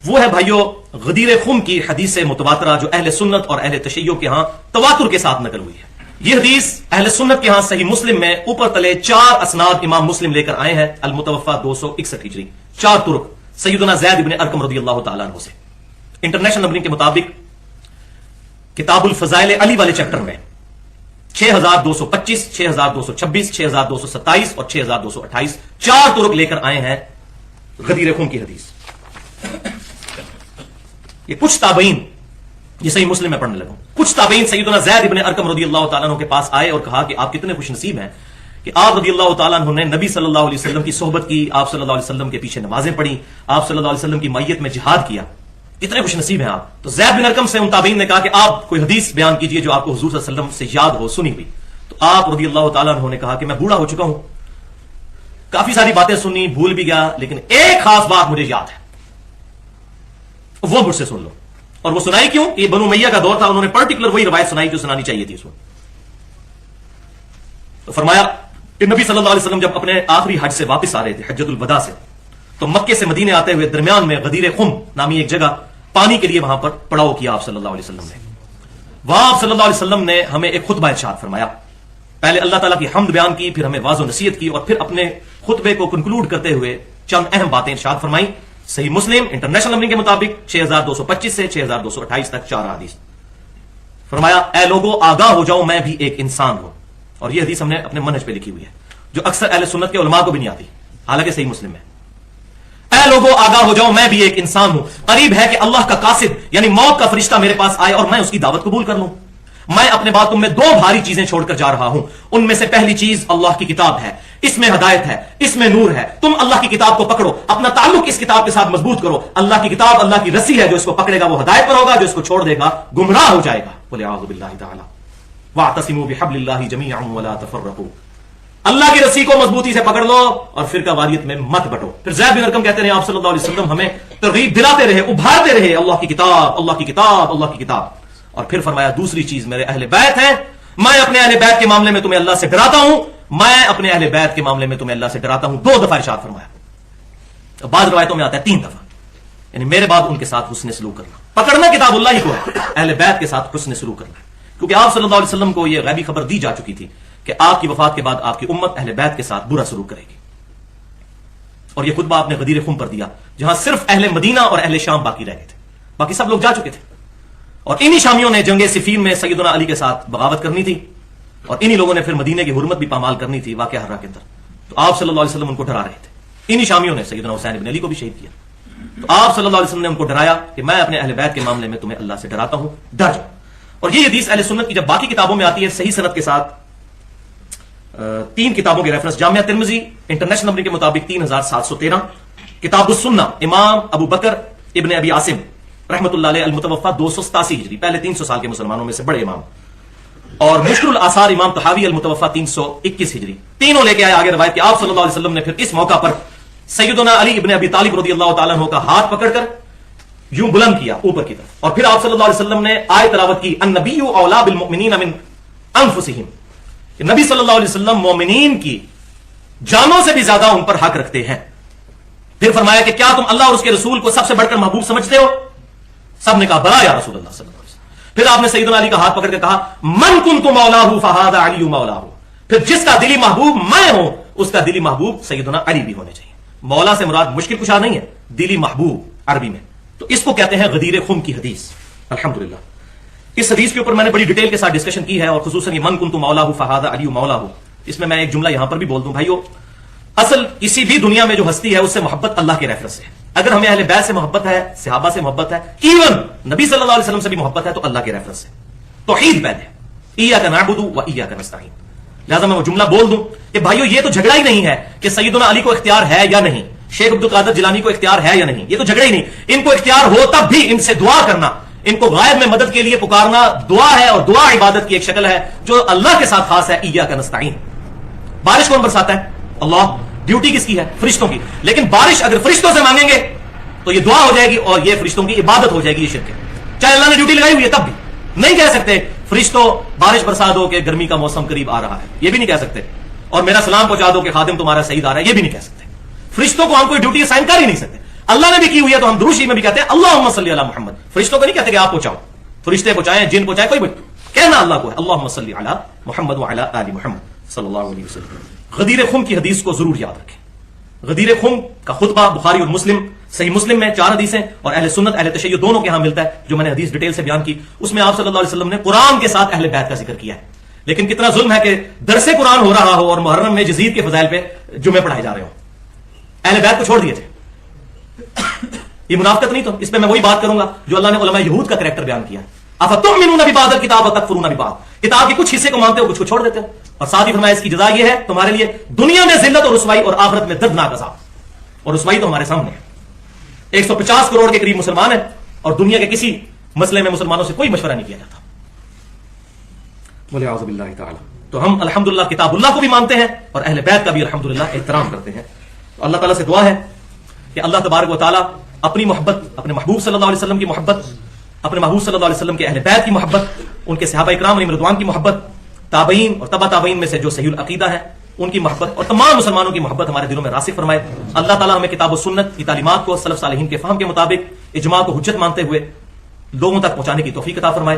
وہ ہے بھائیو غدیر خم کی حدیث متواترہ جو اہل سنت اور اہل تشیع کے ہاں تواتر کے ساتھ نقل ہوئی ہے. یہ حدیث اہل سنت کے ہاں صحیح مسلم میں اوپر تلے 4 اسناد امام مسلم لے کر آئے ہیں. المتوفا 261 ہجری 4 طرق سیدنا زید بن ارقم رضی اللہ تعالیٰ عنہ سے. انٹرنیشنل نمبرنگ کے مطابق کتاب الفضائل علی والے چیپٹر میں 6225 6226 6227 اور 6228 4 طرق لے کر آئے ہیں غدیر خم کی حدیث. یہ کچھ تابعین، یہ صحیح مسلم میں پڑھنے لگا، کچھ تابعین سیدنا زید بن ارقم رضی اللہ تعالیٰ عنہ کے پاس آئے اور کہا کہ آپ کتنے خوش نصیب ہیں کہ آپ رضی اللہ تعالیٰ عنہ نے نبی صلی اللہ علیہ وسلم کی صحبت کی، آپ صلی اللہ علیہ وسلم کے پیچھے نمازیں پڑھی، آپ صلی اللہ علیہ وسلم کی معیت میں جہاد کیا، کتنے خوش نصیب ہیں آپ. تو زید بن ارقم سے ان تابعین نے کہا کہ آپ کوئی حدیث بیان کیجئے جو آپ کو حضور صلی اللہ علیہ وسلم سے یاد ہو، سنی ہوئی. تو آپ رضی اللہ تعالیٰ عنہ نے کہا کہ میں بوڑھا ہو چکا ہوں، کافی ساری باتیں سنی، بھول بھی گیا، لیکن ایک خاص بات مجھے یاد ہے، وہ مجھ سے سن لو. اور وہ سنائی کیوں؟ یہ بنو امیہ کا دور تھا، انہوں نے پرٹیکولر وہی روایت سنائی جو سنانی چاہیے تھی اس وقت. تو فرمایا کہ نبی صلی اللہ علیہ وسلم جب اپنے آخری حج سے واپس آ رہے تھے، حجۃ الوداع سے، تو مکے سے مدینے آتے ہوئے درمیان میں غدیر خم نامی ایک جگہ پانی کے لیے وہاں پر پڑاؤ کیا آپ صلی اللہ علیہ وسلم نے. وہاں آپ صلی اللہ علیہ وسلم نے ہمیں ایک خطبہ ارشاد فرمایا. پہلے اللہ تعالیٰ کی حمد بیان کی، پھر ہمیں واضح و نصیحت کی، اور پھر اپنے خطبے کو کنکلوڈ کرتے ہوئے چند اہم باتیں ارشاد فرمائی. صحیح مسلم انٹرنیشنل نمبرنگ کے مطابق 6225 سے 6228 تک 4 حدیث. فرمایا اے لوگو آگاہ ہو جاؤ میں بھی ایک انسان ہوں. اور یہ حدیث ہم نے اپنے منہج پہ لکھی ہوئی ہے جو اکثر اہل سنت کے علماء کو بھی نہیں آتی، حالانکہ صحیح مسلم ہے. اے لوگو آگاہ ہو جاؤ میں بھی ایک انسان ہوں. قریب ہے کہ اللہ کا قاصد یعنی موت کا فرشتہ میرے پاس آئے اور میں اس کی دعوت قبول کر لوں. میں اپنے بعد تم میں 2 بھاری چیزیں چھوڑ کر جا رہا ہوں. ان میں سے پہلی چیز اللہ کی کتاب ہے، اس میں ہدایت ہے، اس میں نور ہے. تم اللہ کی کتاب کو پکڑو، اپنا تعلق اس کتاب کے ساتھ مضبوط کرو. اللہ کی کتاب اللہ کی رسی ہے، جو اس کو پکڑے گا وہ ہدایت پر ہوگا، جو اس کو چھوڑ دے گا گمراہ ہو جائے گا. بولے اعوذ باللہ تعالی واعتصموا بحبل اللہ جميعا ولا تفرقوا. اللہ کی رسی کو مضبوطی سے پکڑ لو اور فرقہ واریت میں مت بٹو. پھر زید بن ارقم کہتے ہیں آپ صلی اللہ علیہ وسلم ہمیں ترغیب دلاتے رہے، ابھارتے رہے اللہ کی کتاب، اللہ کی کتاب، اللہ کی کتاب. اور پھر فرمایا دوسری چیز میرے اہل بیت ہیں، میں اپنے اہل بیت کے معاملے میں تمہیں اللہ سے ڈراتا ہوں، میں اپنے اہل بیت کے معاملے میں تمہیں اللہ سے ڈراتا ہوں. 2 دفعہ ارشاد فرمایا. بعض روایتوں میں آتا ہے 3 دفعہ، یعنی میرے بعد ان کے ساتھ حسن سلوک کرنا. پکڑنا کتاب اللہ ہی کو ہے، اہل بیت کے ساتھ حسن سلوک کرنا. کیونکہ آپ صلی اللہ علیہ وسلم کو یہ غیبی خبر دی جا چکی تھی کہ آپ کی وفات کے بعد آپ کی امت اہل بیت کے ساتھ برا سلوک کرے گی. اور یہ خطبہ آپ نے غدیر خم پر دیا جہاں صرف اہل مدینہ اور اہل شام باقی رہ گئے تھے، باقی سب لوگ جا چکے تھے. اور انہی شامیوں نے جنگ صفین میں سیدنا علی کے ساتھ بغاوت کرنی تھی، اور انہی لوگوں نے پھر مدینے کی حرمت بھی پامال کرنی تھی واقعہ ہررا کے اندر. تو آپ صلی اللہ علیہ وسلم ان کو ڈرا رہے تھے. انہی شامیوں نے سیدنا حسین بن علی کو بھی شہید کیا. تو آپ صلی اللہ علیہ وسلم نے ان کو ڈرایا کہ میں اپنے اہل بیت کے معاملے میں تمہیں اللہ سے ڈراتا ہوں، ڈر جاؤ. اور یہ حدیث اہل سنت کی جب باقی کتابوں میں آتی ہے صحیح سند کے ساتھ، 3 کتابوں کے ریفرنس، جامعہ ترمذی انٹرنیشنل نمبر کے مطابق 3713، کتاب السنہ امام ابو بکر ابن ابی عاصم رحمۃ اللہ علیہ المتوفا 287 ہجری، پہلے 300 سال کے مسلمانوں میں سے بڑے امام، اور مشکل الاثار امام طحاوی المتوفا 321 ہجری. تینوں لے کے آئے آگے روایت کہ آپ صلی اللہ علیہ وسلم نے پھر اس موقع پر سیدنا علی ابن ابی طالب رضی اللہ تعالیٰ عنہ کا ہاتھ پکڑ کر یوں بلند کیا اوپر کی طرف، اور پھر آپ صلی اللہ علیہ وسلم نے آیت تلاوت کی النبی اولی بالمؤمنین من انفسہم، کہ نبی صلی اللہ علیہ وسلم مومنین کی جانوں سے بھی زیادہ ان پر حق رکھتے ہیں. پھر فرمایا کہ کیا تم اللہ اور اس کے رسول کو سب سے بڑھ کر محبوب سمجھتے ہو؟ سب نے کہا بلا یا رسول اللہ صلی اللہ علیہ وسلم. پھر آپ نے سیدنا علی کا ہاتھ پکڑ کے کہا من کنت مولاہ فہذا علی مولاہ، پھر جس کا دلی محبوب میں ہوں اس کا دلی محبوب سیدنا علی بھی ہونے چاہیے. مولا سے مراد مشکل کشا نہیں ہے، دلی محبوب عربی میں. تو اس کو کہتے ہیں غدیر خم کی حدیث. الحمدللہ اس حدیث کے اوپر میں نے بڑی ڈیٹیل کے ساتھ ڈسکشن کی ہے، اور خصوصاً یہ من کنت مولاہ فہذا علی مولاہ، اس میں ایک جملہ یہاں پر بھی بول دوں بھائیو، اصل کسی بھی دنیا میں جو ہستی ہے اس سے محبت اللہ کے ریفرنس سے ہے. اگر ہمیں اہل بیت سے محبت ہے، صحابہ سے محبت ہے، ایون نبی صلی اللہ علیہ وسلم سے بھی محبت ہے، تو اللہ کے ریفرنس سے توحید پہلے ایاک نعبد و ایاک نستعین. لہذا میں وہ جملہ بول دوں کہ بھائیو یہ تو جھگڑا ہی نہیں ہے کہ سیدنا علی کو اختیار ہے یا نہیں، شیخ عبد القادر جیلانی کو اختیار ہے یا نہیں، یہ تو جھگڑا ہی نہیں. ان کو اختیار ہو تب بھی ان سے دعا کرنا، ان کو غائب میں مدد کے لیے پکارنا دعا ہے، اور دعا عبادت کی ایک شکل ہے جو اللہ کے ساتھ خاص ہے. ایاک نستعین. بارش کون برساتا ہے؟ اللہ. ڈیوٹی کس کی ہے؟ فرشتوں کی. لیکن بارش اگر فرشتوں سے مانگیں گے تو یہ دعا ہو جائے گی اور یہ فرشتوں کی عبادت ہو جائے گی، یہ شرک ہے. چاہے اللہ نے ڈیوٹی لگائی ہوئی ہے تب بھی نہیں کہہ سکتے فرشتوں بارش برسا دو کہ گرمی کا موسم قریب آ رہا ہے، یہ بھی نہیں کہہ سکتے. اور میرا سلام پہنچا دو کہ خادم تمہارا سعید آ رہا ہے، یہ بھی نہیں کہہ سکتے. فرشتوں کو ہم کوئی ڈیوٹی اسائن کر ہی نہیں سکتے. اللہ نے بھی کی ہوئی ہے, تو ہم دروشی میں بھی کہتے ہیں اللہم صلی علی محمد. فرشتوں کو نہیں کہتے کہ آپ پہنچاؤ, فرشتے پہنچائیں, جن پہنچائیں, کوئی بھی کہنا اللہ کو ہے اللہم صلی علی محمد وعلی آل محمد صلی اللہ علیہ وسلم. غدیر خم کی حدیث کو ضرور یاد رکھیں. غدیر خم کا خطبہ بخاری اور مسلم, صحیح مسلم میں 4 حدیثیں, اور اہل سنت اہل تشیع دونوں کے ہاں ملتا ہے, جو میں نے حدیث ڈیٹیل سے بیان کی. اس میں آپ صلی اللہ علیہ وسلم نے قرآن کے ساتھ اہل بیت کا ذکر کیا ہے. لیکن کتنا ظلم ہے کہ درس قرآن ہو رہا ہو اور محرم میں یزید کے فضائل پہ جمعے پڑھائے جا رہے ہوں, اہل بیت کو چھوڑ دیے تھے. یہ منافقت نہیں؟ تو اس پہ میں وہی بات کروں گا جو اللہ نے علماء یہود کا کریکٹر بیان کیا ہے. افتؤمنون ببعض الکتاب وتکفرون ببعض, کتاب کے کچھ حصے کو مانتے ہو, کچھ کو چھوڑ دیتے ہو. اور ساتھ ہی فرمایا اس کی جزا یہ ہے تمہارے لیے دنیا میں ذلت اور رسوائی, اور آخرت میں دردناک عذاب. اور رسوائی تو ہمارے سامنے ہے. 150 کروڑ کے قریب مسلمان ہیں, اور دنیا کے کسی مسئلے میں مسلمانوں سے کوئی مشورہ نہیں کیا جاتا. وَلِعَوْذُ بِاللَّهِ تعالی. تو ہم الحمدللہ کتاب اللہ کو بھی مانتے ہیں, اور اہل بیت کا بھی الحمدللہ احترام کرتے ہیں. تو اللہ تعالیٰ سے دعا ہے کہ اللہ تبارک و تعالیٰ اپنی محبت, اپنے محبوب صلی اللہ علیہ وسلم کی محبت, اپنے محبوب صلی اللہ علیہ وسلم کے اہل بیت کی محبت, ان کے صحابہ اکرام علیہم رضوان کی محبت, تابعین اور تبع تابعین میں سے جو صحیح العقیدہ ہیں ان کی محبت, اور تمام مسلمانوں کی محبت ہمارے دلوں میں راسخ فرمائے. اللہ تعالیٰ ہمیں کتاب و سنت کی تعلیمات کو سلف صالحین کے فہم کے مطابق اجماع کو حجت مانتے ہوئے لوگوں تک پہنچانے کی توفیق عطا فرمائے.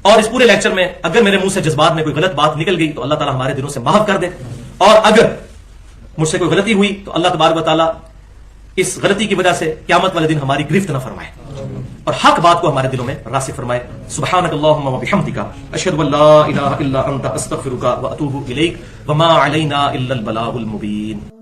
اور اس پورے لیکچر میں اگر میرے منہ سے جذبات میں کوئی غلط بات نکل گئی تو اللہ تعالیٰ ہمارے دلوں سے معاف کر دے, اور اگر مجھ سے کوئی غلطی ہوئی تو اللہ تبارک و تعالیٰ اس غلطی کی وجہ سے قیامت والے دن ہماری گرفت نہ فرمائے, اور حق بات کو ہمارے دلوں میں راسخ فرمائے. سبحانک اللہم و بحمدک, اشہد ان لا الہ الا انت, استغفرک و اتوب الیک, وما علینا الا البلاغ المبین.